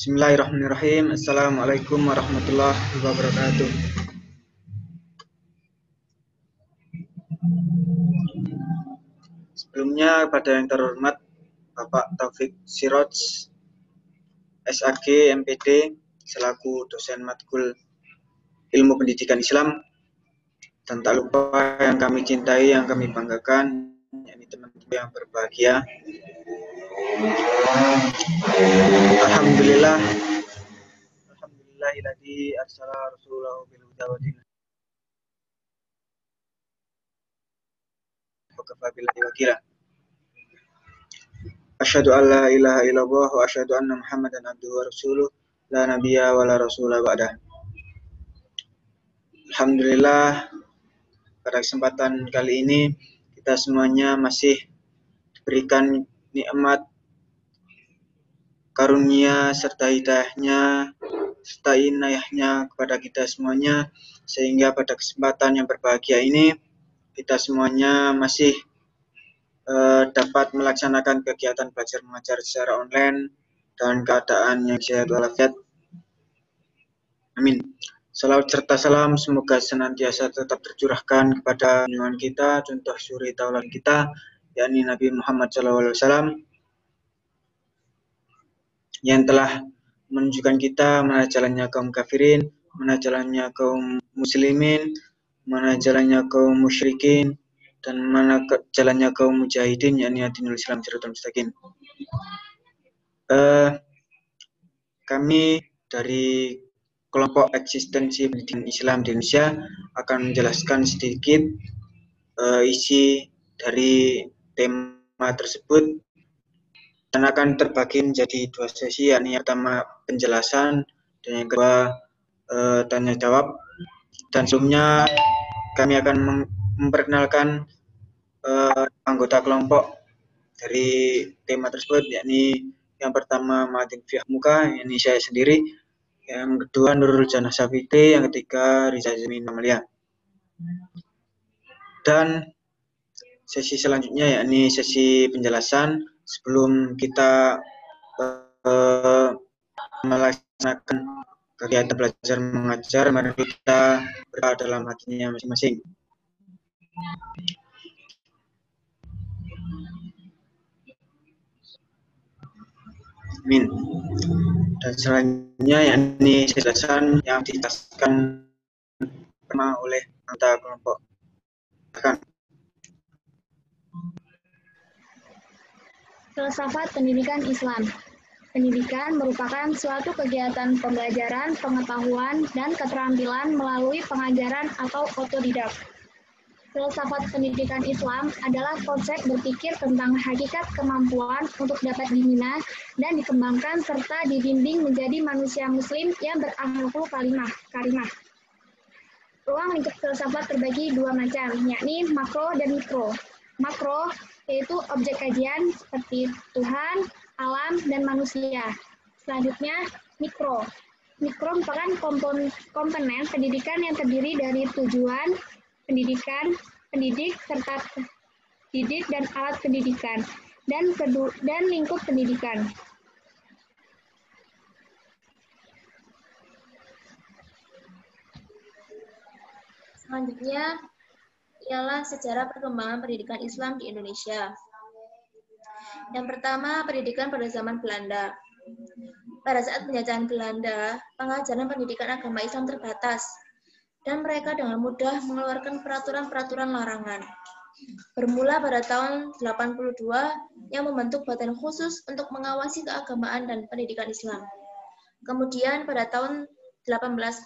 Bismillahirrahmanirrahim. Assalamualaikum warahmatullahi wabarakatuh. Sebelumnya pada yang terhormat Bapak Taufik Siroj, SAG, MPD, selaku dosen matkul Ilmu Pendidikan Islam, dan tak lupa yang kami cintai, yang kami banggakan, yakni teman-teman yang berbahagia. Alhamdulillahilladzi arsala rasulahu bil huda wa dinil haqq wa kafa billahi wakila. Asyhadu an la ilaha illallah wa asyhadu anna Muhammadan abduhu wa rasuluh la nabiyya wa la rasula ba'dah. Alhamdulillah, pada kesempatan kali ini kita semuanya masih diberikan nikmat karunia serta hidayahnya serta inayahnya kepada kita semuanya, sehingga pada kesempatan yang berbahagia ini kita semuanya masih dapat melaksanakan kegiatan belajar mengajar secara online dalam keadaan yang sehat walafiat. Amin. Salawat serta salam semoga senantiasa tetap tercurahkan kepada junjungan kita, contoh suri tauladan kita, yakni Nabi Muhammad SAW, yang telah menunjukkan kita mana jalannya kaum kafirin, mana jalannya kaum muslimin, mana jalannya kaum musyrikin, dan mana jalannya kaum mujahidin, yakni dinul Islam siratal mustaqim. Kami dari kelompok eksistensi pendidikan Islam di Indonesia akan menjelaskan sedikit isi dari tema tersebut, dan akan terbagi menjadi dua sesi, yakni yang pertama penjelasan dan yang kedua tanya jawab. Dan sebelumnya kami akan memperkenalkan anggota kelompok dari tema tersebut, yakni yang pertama Madin Fiah Muka, yakni saya sendiri, yang kedua Nurul Janah Safiti, yang ketiga Riza Jamin Amalia. Dan sesi selanjutnya yakni sesi penjelasan. Sebelum kita melaksanakan kegiatan belajar mengajar, mari kita berdoa dalam hatinya masing-masing. Amin. Dan selanjutnya yakni penjelasan yang dijelaskan oleh anggota kelompok. Filsafat pendidikan Islam. Pendidikan merupakan suatu kegiatan pembelajaran, pengetahuan, dan keterampilan melalui pengajaran atau otodidak. Filsafat pendidikan Islam adalah konsep berpikir tentang hakikat kemampuan untuk dapat dibina dan dikembangkan serta dibimbing menjadi manusia muslim yang berakhlakul karimah. Ruang lingkup filsafat terbagi dua macam, yakni makro dan mikro. Makro yaitu objek kajian seperti Tuhan, alam, dan manusia. Selanjutnya, mikro. Mikro merupakan komponen pendidikan yang terdiri dari tujuan, pendidikan, pendidik, serta didik dan alat pendidikan, dan lingkup pendidikan. Selanjutnya ialah sejarah perkembangan pendidikan Islam di Indonesia. Yang pertama, pendidikan pada zaman Belanda. Pada saat penjajahan Belanda, pengajaran pendidikan agama Islam terbatas, dan mereka dengan mudah mengeluarkan peraturan-peraturan larangan. Bermula pada tahun 82 yang membentuk badan khusus untuk mengawasi keagamaan dan pendidikan Islam. Kemudian pada tahun 1805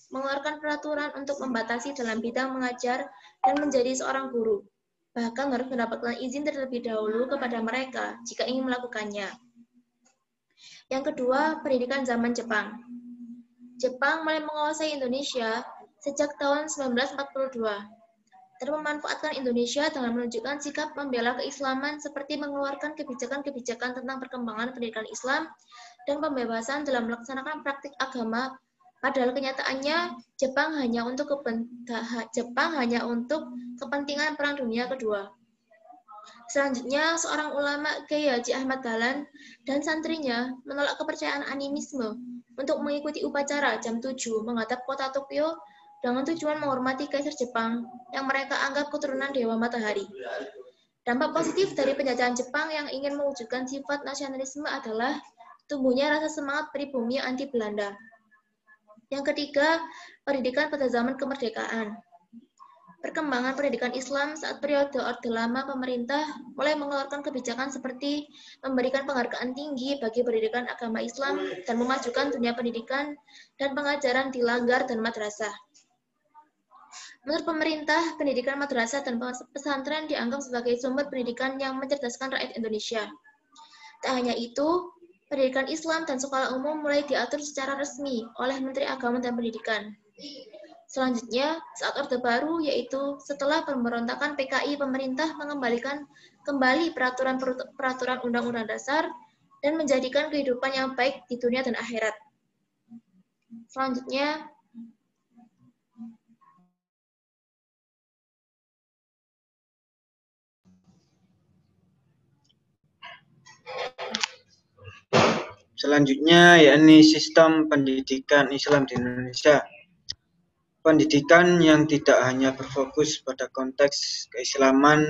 mengeluarkan peraturan untuk membatasi dalam bidang mengajar dan menjadi seorang guru. Bahkan harus mendapatkan izin terlebih dahulu kepada mereka jika ingin melakukannya. Yang kedua, pendidikan zaman Jepang. Jepang mulai menguasai Indonesia sejak tahun 1942 dan memanfaatkan Indonesia dengan menunjukkan sikap membela keislaman seperti mengeluarkan kebijakan-kebijakan tentang perkembangan pendidikan Islam dan pembebasan dalam melaksanakan praktik agama. Padahal kenyataannya Jepang hanya untuk kepentingan Perang Dunia Kedua. Selanjutnya, seorang ulama Kiai Haji Ahmad Dahlan dan santrinya menolak kepercayaan animisme untuk mengikuti upacara jam 7 menghadap kota Tokyo dengan tujuan menghormati Kaisar Jepang yang mereka anggap keturunan Dewa Matahari. Dampak positif dari penjajahan Jepang yang ingin mewujudkan sifat nasionalisme adalah tumbuhnya rasa semangat pribumi anti Belanda. Yang ketiga, pendidikan pada zaman kemerdekaan. Perkembangan pendidikan Islam saat periode Orde Lama pemerintah mulai mengeluarkan kebijakan seperti memberikan penghargaan tinggi bagi pendidikan agama Islam dan memajukan dunia pendidikan dan pengajaran di langgar dan madrasah. Menurut pemerintah, pendidikan madrasah dan pesantren dianggap sebagai sumber pendidikan yang mencerdaskan rakyat Indonesia. Tak hanya itu, pendidikan Islam dan sekolah umum mulai diatur secara resmi oleh Menteri Agama dan Pendidikan. Selanjutnya, saat Orde Baru, yaitu setelah pemberontakan PKI, pemerintah mengembalikan kembali peraturan Undang-Undang Dasar dan menjadikan kehidupan yang baik di dunia dan akhirat. Selanjutnya, yakni sistem pendidikan Islam di Indonesia. Pendidikan yang tidak hanya berfokus pada konteks keislaman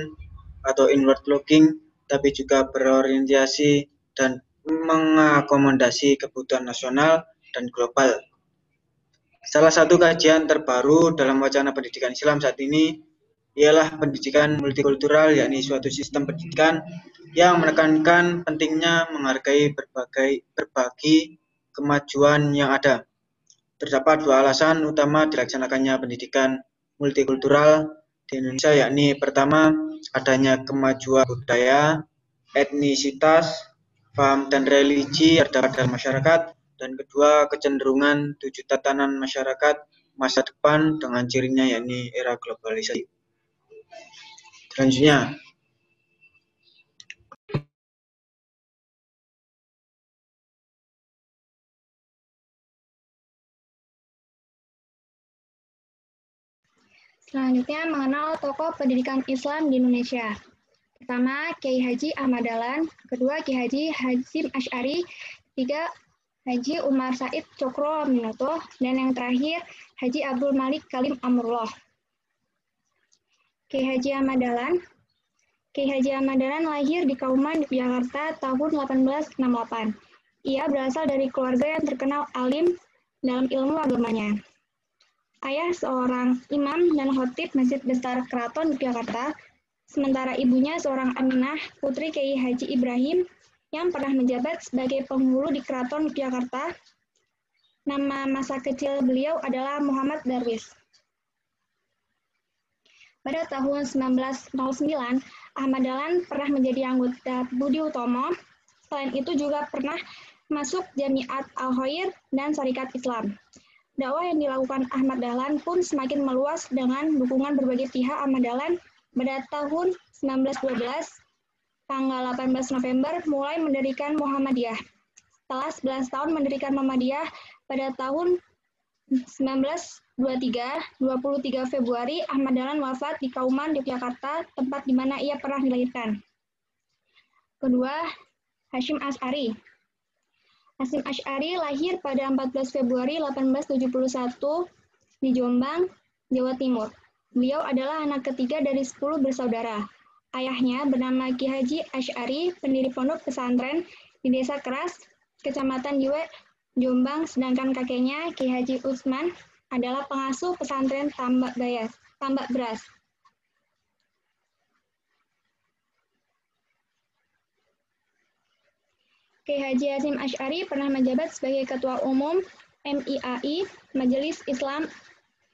atau inward looking, tapi juga berorientasi dan mengakomodasi kebutuhan nasional dan global. Salah satu kajian terbaru dalam wacana pendidikan Islam saat ini ialah pendidikan multikultural, yakni suatu sistem pendidikan yang menekankan pentingnya menghargai berbagi kemajuan yang ada. Terdapat dua alasan utama dilaksanakannya pendidikan multikultural di Indonesia, yakni pertama, adanya kemajuan budaya, etnisitas, paham dan religi terdapat dalam masyarakat, dan kedua, kecenderungan tujuh tatanan masyarakat masa depan dengan cirinya yakni era globalisasi. Selanjutnya, Selanjutnya, mengenal tokoh pendidikan Islam di Indonesia. Pertama, Kiai Haji Ahmad Dahlan, kedua, Kiai Haji Hasyim Asy'ari, ketiga, Haji Umar Said Cokro Aminoto, dan yang terakhir, Haji Abdul Malik Kalim Amrullah. Kiai Haji Ahmad Dahlan. Kiai Haji Ahmad Dahlan lahir di Kauman, Yogyakarta tahun 1868. Ia berasal dari keluarga yang terkenal alim dalam ilmu agamanya. Ayah seorang imam dan khotib Masjid Besar Keraton Yogyakarta, sementara ibunya seorang Aminah, putri Kiai Haji Ibrahim, yang pernah menjabat sebagai penghulu di Keraton Yogyakarta. Nama masa kecil beliau adalah Muhammad Darwis. Pada tahun 1909, Ahmad Dahlan pernah menjadi anggota Budi Utomo. Selain itu juga pernah masuk Jamiat Al-Khair dan Syarikat Islam. Dakwah yang dilakukan Ahmad Dahlan pun semakin meluas dengan dukungan berbagai pihak. Ahmad Dahlan pada tahun 1912, tanggal 18 November, mulai mendirikan Muhammadiyah. Setelah 11 tahun mendirikan Muhammadiyah, pada tahun 1923, 23 Februari, Ahmad Dahlan wafat di Kauman, Yogyakarta, tempat di mana ia pernah dilahirkan. Kedua, Hasyim Asy'ari. Hasyim Asy'ari lahir pada 14 Februari 1871 di Jombang, Jawa Timur. Beliau adalah anak ketiga dari 10 bersaudara. Ayahnya bernama Ki Haji Asy'ari, pendiri pondok pesantren di Desa Keras, Kecamatan Diwe, Jombang, sedangkan kakeknya Ki Haji Utsman adalah pengasuh pesantren Tambak Beras. Kiai Haji Hasyim Asy'ari pernah menjabat sebagai Ketua Umum MIAI, Majelis Islam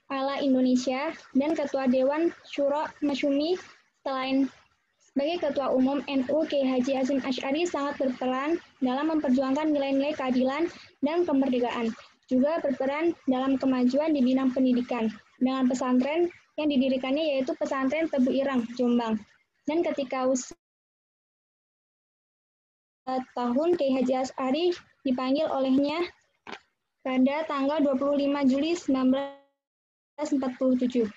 ala Indonesia, dan Ketua Dewan Syuro Masyumi. Selain sebagai Ketua Umum NU, Kiai Haji Hasyim Asy'ari sangat berperan dalam memperjuangkan nilai-nilai keadilan dan kemerdekaan, juga berperan dalam kemajuan di bidang pendidikan dengan pesantren yang didirikannya, yaitu Pesantren Tebu Irang, Jombang. Dan ketika tahun, Kiai Haji Asy'ari dipanggil olehnya pada tanggal 25 Juli 1947.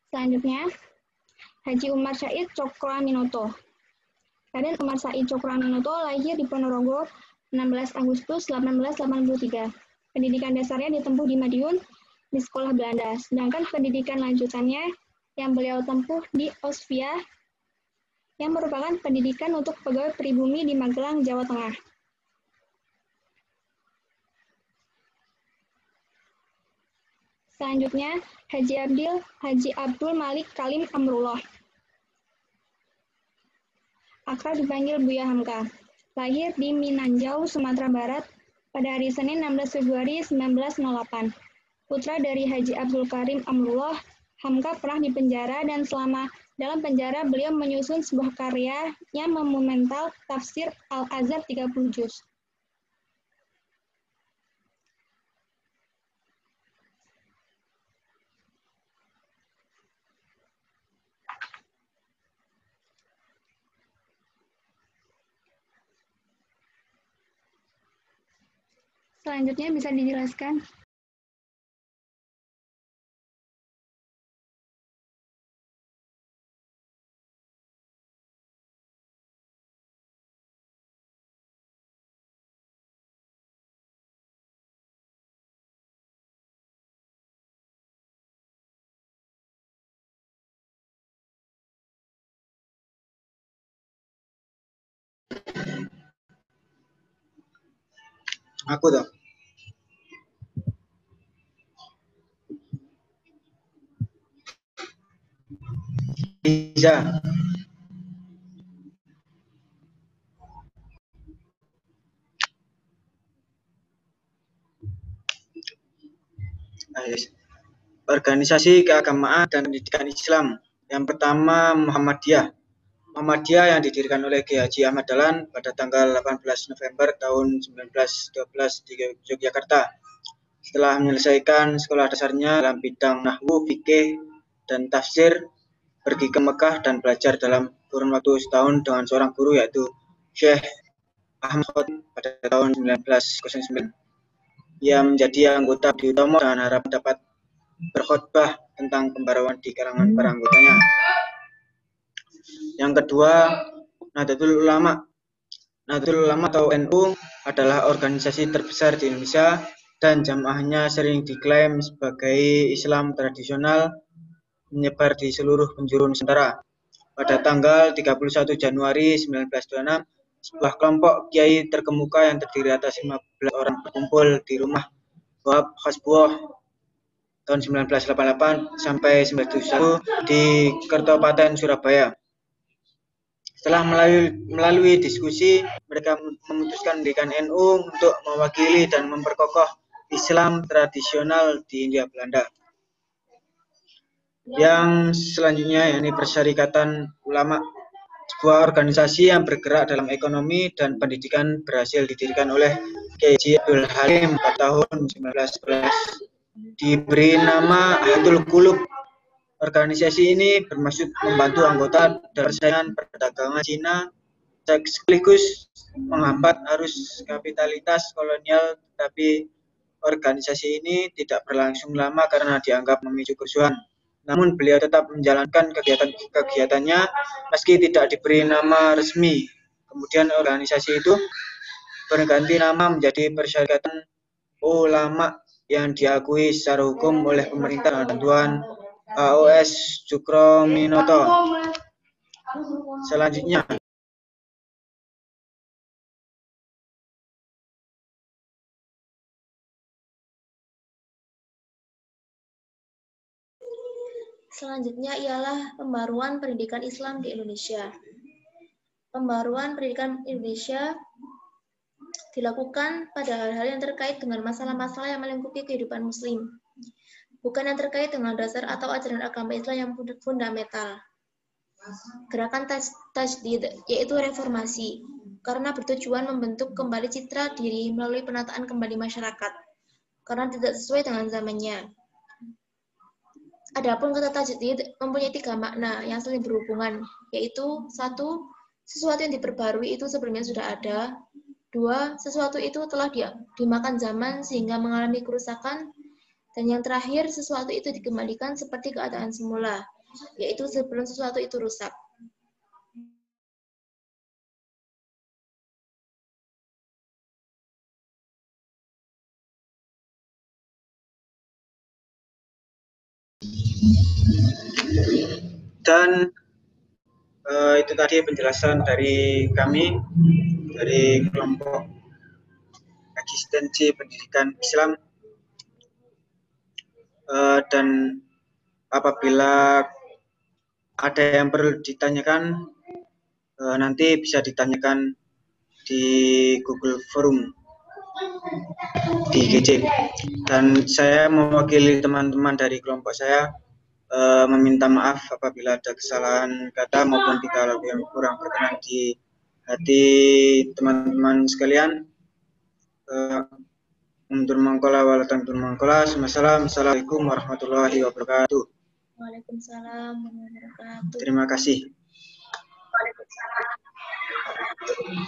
Selanjutnya, Haji Umar Said Cokroaminoto. Raden Umar Said Cokroaminoto lahir di Ponorogo 16 Agustus 1883. Pendidikan dasarnya ditempuh di Madiun di sekolah Belanda, sedangkan pendidikan lanjutannya yang beliau tempuh di Osvia yang merupakan pendidikan untuk pegawai pribumi di Magelang, Jawa Tengah. Selanjutnya, Haji Abdul Malik Kalim Amrullah. Akrab dipanggil Buya Hamka. Lahir di Minanjau, Sumatera Barat pada hari Senin 16 Februari 1908. Putra dari Haji Abdul Karim Amrullah, Hamka pernah dipenjara dan selama dalam penjara beliau menyusun sebuah karya yang monumental tafsir Al-Azhar 30 juz. Selanjutnya bisa dijelaskan. Aku toh. Bisa. Organisasi keagamaan dan pendidikan Islam. Yang pertama Muhammadiyah. Muhammadiyah yang didirikan oleh Kiai Haji Ahmad Dahlan pada tanggal 18 November tahun 1912 di Yogyakarta. Setelah menyelesaikan sekolah dasarnya dalam bidang nahwu, fikih, dan tafsir, pergi ke Mekah dan belajar dalam kurun waktu setahun dengan seorang guru yaitu Syekh Ahmad Khotib pada tahun 1909. Ia menjadi anggota di utama dengan harapan dapat berkhutbah tentang pembaruan di kalangan para anggotanya. Yang kedua, Nahdlatul Ulama. Nahdlatul Ulama atau NU adalah organisasi terbesar di Indonesia dan jamaahnya sering diklaim sebagai Islam tradisional menyebar di seluruh penjuru Nusantara. Pada tanggal 31 Januari 1926, sebuah kelompok kiai terkemuka yang terdiri atas 15 orang berkumpul di rumah Wahab Hasbuah tahun 1988 sampai 1971 di Kertopaten Surabaya. Setelah melalui diskusi, mereka memutuskan mendirikan NU untuk mewakili dan memperkokoh Islam tradisional di Hindia Belanda. Yang selanjutnya yakni Persyarikatan Ulama, sebuah organisasi yang bergerak dalam ekonomi dan pendidikan berhasil didirikan oleh Kiai Haji Abdul Halim pada tahun 1911. Diberi nama Ahdul Qulub. Organisasi ini bermaksud membantu anggota dalam persaingan perdagangan Cina sekaligus menghambat arus kapitalitas kolonial, tetapi organisasi ini tidak berlangsung lama karena dianggap memicu kerusuhan. Namun beliau tetap menjalankan kegiatannya meski tidak diberi nama resmi. Kemudian organisasi itu berganti nama menjadi Persyarikatan Ulama yang diakui secara hukum oleh pemerintah dengan bantuan AOS Cokroaminoto. Selanjutnya, ialah pembaruan pendidikan Islam di Indonesia. Pembaruan pendidikan Indonesia dilakukan pada hal-hal yang terkait dengan masalah-masalah yang melingkupi kehidupan Muslim, bukan yang terkait dengan dasar atau ajaran agama Islam yang fundamental. Gerakan tajdid, yaitu reformasi, karena bertujuan membentuk kembali citra diri melalui penataan kembali masyarakat, karena tidak sesuai dengan zamannya. Adapun kata tajdid mempunyai 3 makna yang saling berhubungan, yaitu 1. Sesuatu yang diperbarui itu sebelumnya sudah ada. 2. Sesuatu itu telah dimakan zaman sehingga mengalami kerusakan. Dan yang terakhir, sesuatu itu dikembalikan seperti keadaan semula, yaitu sebelum sesuatu itu rusak. Dan itu tadi penjelasan dari kami, dari kelompok eksistensi pendidikan Islam. Dan apabila ada yang perlu ditanyakan, nanti bisa ditanyakan di Google Forum di GC. Dan saya mewakili teman-teman dari kelompok saya meminta maaf apabila ada kesalahan kata maupun tingkah laku yang kurang berkenan di hati teman-teman sekalian. Assalamualaikum warahmatullahi wabarakatuh. Waalaikumsalam warahmatullahi wabarakatuh. Terima kasih. Waalaikumsalam.